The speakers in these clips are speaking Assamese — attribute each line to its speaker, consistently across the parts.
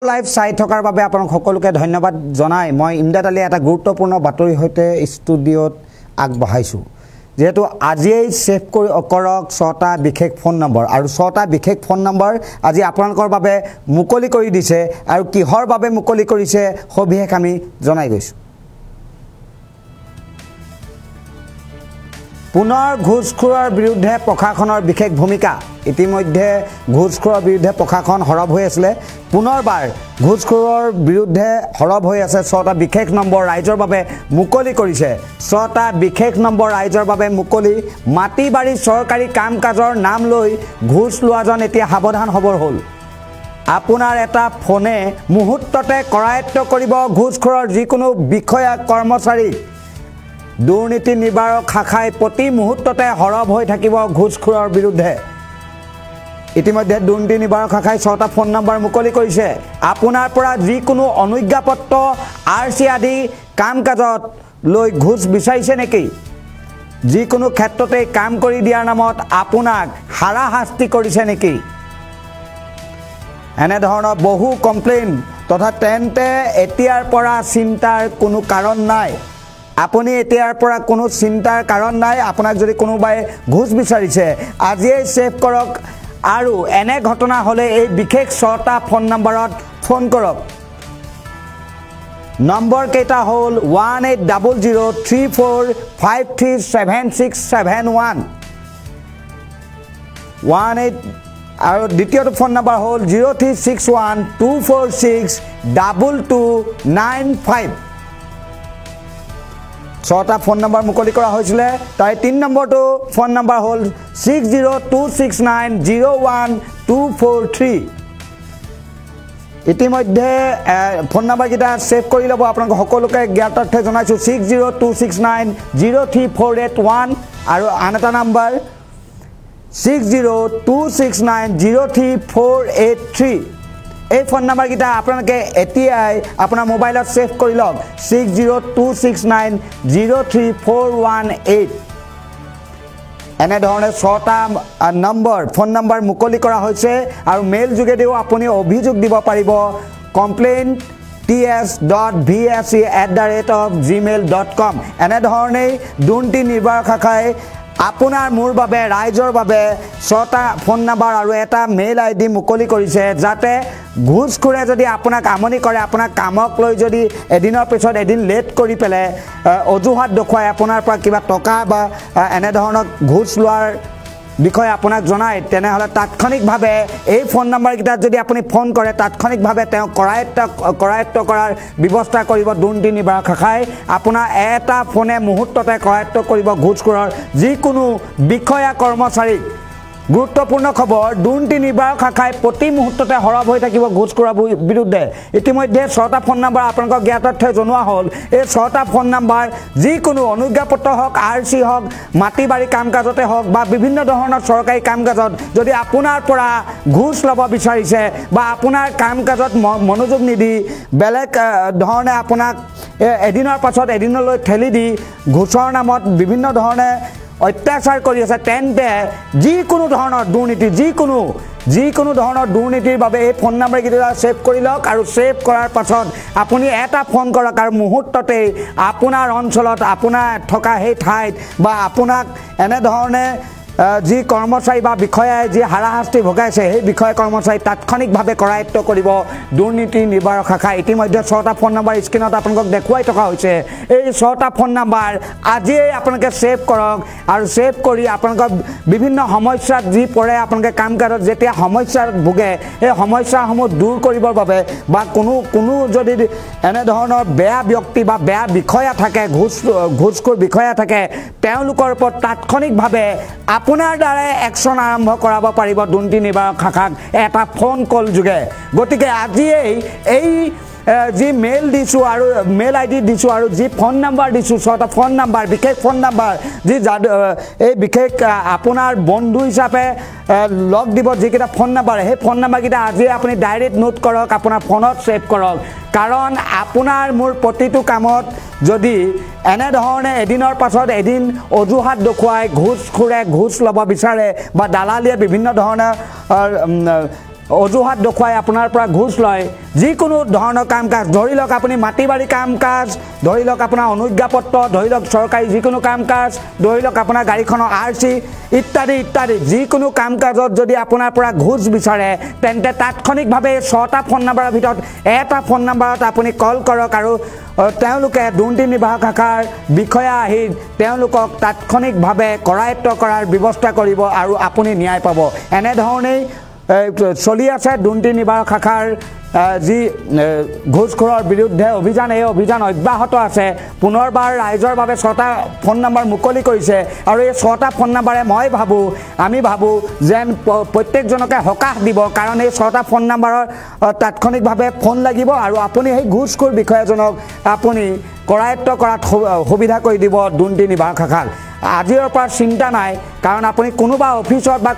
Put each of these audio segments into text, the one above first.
Speaker 1: লাইভ চাই থকাৰ বাবে আপোনাক সকলোকে ধন্যবাদ জনাই মই ইমদাদ আলী এটা গুৰুত্বপূৰ্ণ বাতৰি হৈতে ষ্টুডিঅ'ত আগবঢ়াইছো যেহেতু আজিয়েই সেভ কৰক 6টা বিশেষ ফোন নম্বৰ আৰু 6টা বিশেষ ফোন নম্বৰ আজি আপোনালোকৰ বাবে মুকলি কৰি দিছে আৰু কিহৰ বাবে মুকলি কৰিছে সবিশেষ আমি জনাই গৈছো পুনৰ ঘুষখোৰৰ বিৰুদ্ধে প্ৰশাসনৰ বিশেষ ভূমিকা ইতিমধ্যে ঘুষখোৰৰ বিৰুদ্ধে প্ৰশাসন হৰব হৈ আছিল পুনৰবাৰ ঘুষখোৰৰ বিৰুদ্ধে হৰব হৈ আছে 6টা বিশেষ নম্বৰ ৰাইজৰ বাবে মুকলি কৰিছে 6টা বিশেষ নম্বৰ ৰাইজৰ বাবে মুকলি মাটি বাৰী চৰকাৰী কাম কাজৰ নাম লৈ ঘুষ লোৱাজন এতিয়া সাৱধান হবৰ হ'ল আপোনাৰ এটা ফোনে মুহূৰ্ততে কৰায়ত্ব কৰিব ঘুষখোৰৰ যিকোনো বিষয়া কৰ্মচাৰী দুৰ্নীতি নিবাৰক শাখাই প্ৰতি মুহূৰ্ততে হৰব হৈ থাকিব ঘুষখোৰৰ বিৰুদ্ধে ইতিমধ্যে দুৰ্নীতি নিবাৰক শাখাই 6টা ফোন নম্বৰ মুকলি কৰিছে আপোনাৰ পৰা যিকোনো অনুজ্ঞাপত্ৰ আৰচি আদি কাম কাজত লৈ ঘুষ বিচাৰিছে নেকি যিকোনো ক্ষেত্ৰতে কাম কৰি দিয়াৰ নামত আপোনাক হাৰাশাস্তি কৰিছে নেকি এনে ধৰণৰ বহু কমপ্লেইন তথা তেন্তে এতিয়াৰ পৰা চিন্তাৰ কোনো কাৰণ নাই আপুনি এতিয়াৰ পৰা কোনো চিন্তাৰ কাৰণ নাই আপোনাক যদি কোনোবাই ঘুষ বিচাৰিছে আজিয়ে সেভ কৰক আৰু এনে ঘটনা হলে এই বিশেষ 6টা ফোন নম্বৰত ফোন কৰক নম্বৰ কেইটা হল 180034537671 আৰু দ্বিতীয়টো ফোন নম্বৰ হল 0361246295 6টা ফোন নম্বৰ মুকলি কৰা হৈছিল তাই 3 নম্বৰটো ফোন নম্বৰ হল 6026901243 ইতিমধ্যে ফোন নম্বৰ কিটা সেভ কৰি লব আপোনাক সকলোকে জ্ঞাতাৰ্থে জনাইছো 6026903481 আৰু আন এটা নম্বৰ 6026903483 এই ফোন নম্বৰ কিটা আপোনালোকে এতিয়াই আপোনাৰ মোবাইলত সেভ কৰি লওক 6026903418 এনে ধৰণে 6টা নম্বৰ ফোন নম্বৰ মুকলি কৰা হৈছে আৰু মেইল যোগেদিও আপুনি অভিযোগ দিব পাৰিব complaint.ts.vse@gmail.com এনে ধৰণে দুৰ্নীতি নিবাৰক শাখাই আপোনাৰ মোৰ বাবে ৰাইজৰ বাবে 6টা ফোন নম্বৰ আৰু এটা মেইল আইডি মুকলি কৰিছে যাতে ঘুষখোৰে যদি আপোনাক আমনি কৰে আপোনাক কামক লৈ যদি এদিনৰ পিছত এদিন লেট কৰি পেলে অজুহাত দেখুৱাই আপোনাৰ পৰা কিবা টকা বা এনে ধৰণৰ ঘুষ লোৱাৰ বিষয় আপোনাক জনায় তেনেহলে তাৎক্ষণিকভাৱে এই ফোন নম্বৰ কিটা যদি আপুনি ফোন কৰে তাৎক্ষণিকভাৱে তেওঁ কৰায়ত্ব কৰাৰ ব্যৱস্থা কৰিব দুৰ্নীতি নিবাৰক শাখাই আপোনাৰ এটা ফোনে মুহূৰ্ততে কৰায়ত্ব কৰিব ঘুষখোৰৰ যিকোনো বিষয়া কৰ্মচাৰীক গুৰুত্বপূৰ্ণ খবৰ দুৰ্নীতি নিবাৰক শাখাই প্ৰতি মুহূৰ্ততে হৰব হৈ থাকিব ঘুষখোৰৰ বিৰুদ্ধে ইতিমধ্যে 6টা ফোন নম্বৰ আপোনাক জ্ঞাতাৰ্থে জনোৱা হ'ল এই 6টা ফোন নম্বৰ যিকোনো অনুজ্ঞাপত্ৰ হওক আৰচি হওক মাটি বাৰী কাম কাজতে হওক বা বিভিন্ন ধৰণৰ চৰকাৰী কাম কাজত যদি আপোনাৰ পৰা ঘুষ ল'ব বিচাৰিছে বা আপোনাৰ কাম কাজত মনোযোগ নিদি বেলেগ ধৰণে আপোনাক এদিনৰ পাছত এদিনলৈ ঠেলি দি ঘুষৰ নামত বিভিন্ন ধৰণে অত্যাচাৰ কৰি আছে তেন্তে যিকোনো ধৰণৰ দুৰ্নীতি যিকোনো ধৰণৰ দুৰ্নীতিৰ বাবে এই ফোন নম্বৰ কিটা সেভ কৰি লওক আৰু সেভ কৰাৰ পাছত আপুনি এটা ফোন কৰক আৰু মুহূৰ্ততে আপোনাৰ অঞ্চলত আপোনাৰ থকা সেই ঠাইত বা আপোনাক এনে ধৰণে যি কৰ্মচাৰী বা বিষয়াই যি হাৰাশাস্তি ভোগাইছে সেই বিষয় কৰ্মচাৰী তাৎক্ষণিকভাৱে কৰায়ত্ব কৰিব দুৰ্নীতি নিবাৰক শাখা ইতিমধ্যে 6টা ফোন নম্বৰ স্ক্ৰীনত আপোনাক দেখুৱাই থকা হৈছে এই 6টা ফোন নম্বৰ আজিয়েই আপোনালোকে সেভ কৰক আৰু সেভ কৰি আপোনালোকৰ বিভিন্ন সমস্যাত যি পৰে আপোনালোকে কাম কাজত যেতিয়া সমস্যাত ভোগে এই সমস্যাসমূহ দূৰ কৰিবৰ বাবে বা কোনো যদি এনে ধৰণৰ বেয়া ব্যক্তি বা বেয়া বিষয়া থাকে ঘুষখোৰ বিষয়া থাকে তেওঁলোকৰ ওপৰত তাৎক্ষণিকভাৱে আপোনাৰ দ্বাৰা একশন আৰম্ভ কৰাব পাৰিব দুৰ্নীতি নিবাৰক শাখাক এটা ফোন কল যোগে গতিকে আজিয়েই এই যি মেইল দিছো আৰু মেইল আইডি দিছো আৰু যি ফোন নম্বৰ দিছো 6টা ফোন নম্বৰ বিশেষ ফোন নম্বৰ যি এই বিশেষ আপোনাৰ বন্ধু হিচাপে লগ দিব যিকেইটা ফোন নম্বৰ সেই ফোন নম্বৰ কিটা আজি আপুনি ডাইৰেক্ট নোট কৰক আপোনাৰ ফোনত সেভ কৰক কাৰণ আপোনাৰ মোৰ প্ৰতিটো কামত যদি এনে ধৰণে এদিনৰ পাছত এদিন অজুহাত দেখুৱাই ঘুষখোৰে ঘুষ ল'ব বিচাৰে বা দালালিয়ে বিভিন্ন ধৰণৰ অজুহাত দেখুৱাই আপোনাৰ পৰা ঘুষ লয় যিকোনো ধৰণৰ কাম কাজ ধৰি লওক আপুনি মাটিবাৰী কাম কাজ ধৰি লওক আপোনাৰ অনুজ্ঞাপত্ৰ ধৰি লওক চৰকাৰী যিকোনো কাম কাজ ধৰি লওক আপোনাৰ গাড়ীখনৰ RC ইত্যাদি ইত্যাদি যিকোনো কাম কাজত যদি আপোনাৰ পৰা ঘুষ বিচাৰে তেন্তে তাৎক্ষণিকভাৱে 6টা ফোন নম্বৰৰ ভিতৰত এটা ফোন নম্বৰত আপুনি কল কৰক আৰু তেওঁলোকে দুৰ্নীতি নিৰ্বাহক শাখাৰ বিষয়া আহি তেওঁলোকক তাৎক্ষণিকভাৱে কৰায়ত্ব কৰাৰ ব্যৱস্থা কৰিব আৰু আপুনি ন্যায় পাব এনেধৰণেই চলি আছে দুৰ্নীতি নিৰ্বাহক শাখাৰ যি ঘুষখোৰৰ বিৰুদ্ধে অভিযান এই অভিযান অব্যাহত আছে পুনৰবাৰ ৰাইজৰ বাবে 6টা ফোন নম্বৰ মুকলি কৰিছে আৰু এই 6টা ফোন নম্বৰে মই ভাবোঁ আমি ভাবোঁ যেন প্ৰত্যেকজনকে সকাহ দিব কাৰণ এই 6টা ফোন নম্বৰৰ তাৎক্ষণিকভাৱে ফোন লাগিব আৰু আপুনি সেই ঘুষখোৰ বিষয়াজনক আপুনি কৰায়ত্ব কৰাত সুবিধা কৰি দিব দুৰ্নীতি নিৰ্বাহক শাখাক আজিৰ পৰা চিন্তা নাই কাৰণ আপুনি কোনোবা অফিচত বা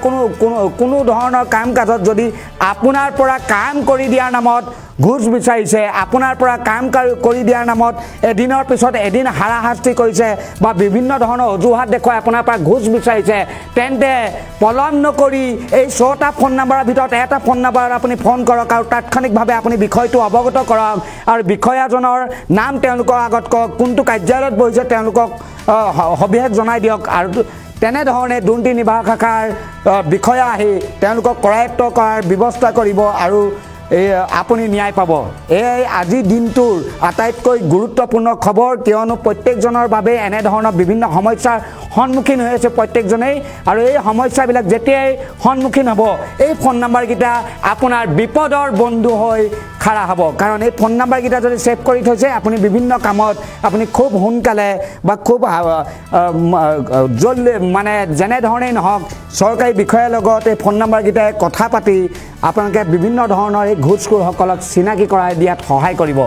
Speaker 1: কোনো ধৰণৰ কাম কাজত যদি আপোনাৰ পৰা কাম কৰি দিয়াৰ নামত ঘুষ বিচাৰিছে আপোনাৰ পৰা কাম কৰি দিয়াৰ নামত এদিনৰ পিছত এদিন হাৰাশাস্তি কৰিছে বা বিভিন্ন ধৰণৰ অজুহাত দেখুৱাই আপোনাৰ পৰা ঘুষ বিচাৰিছে তেন্তে পলম নকৰি এই 6টা ফোন নম্বৰৰ ভিতৰত এটা ফোন নম্বৰত আপুনি ফোন কৰক আৰু তাৎক্ষণিকভাৱে আপুনি বিষয়টো অৱগত কৰক আৰু বিষয়াজনৰ নাম তেওঁলোকৰ আগত কওক কোনটো কাৰ্যালয়ত বহিছে তেওঁলোকক সবিশেষ জনাই দিয়ক আৰু তেনেধৰণে দুৰ্নীতি নিৰ্বাহক শাখাৰ বিষয়া আহি তেওঁলোকক কৰায়ত্ব কৰাৰ ব্যৱস্থা কৰিব আৰু আপুনি ন্যায় পাব এই আজি দিনটোৰ আটাইতকৈ গুৰুত্বপূৰ্ণ খবৰ কিয়নো প্ৰত্যেকজনৰ বাবে এনেধৰণৰ বিভিন্ন সমস্যাৰ সন্মুখীন হৈ আছে প্ৰত্যেকজনেই আৰু এই সমস্যাবিলাক যেতিয়াই সন্মুখীন হ'ব এই ফোন নম্বৰকেইটা আপোনাৰ বিপদৰ বন্ধু হৈ খাৰা হ'ব কাৰণ এই ফোন নম্বৰকেইটা যদি ছেভ কৰি থৈছে আপুনি বিভিন্ন কামত আপুনি খুব সোনকালে বা খুব জলদি মানে যেনেধৰণেই নহওক চৰকাৰী বিষয়াৰ লগত এই ফোন নম্বৰকেইটাই কথা পাতি আপোনালোকে বিভিন্ন ধৰণৰ এই ঘুষখোৰসকলক চিনাকি কৰাই দিয়াত সহায় কৰিব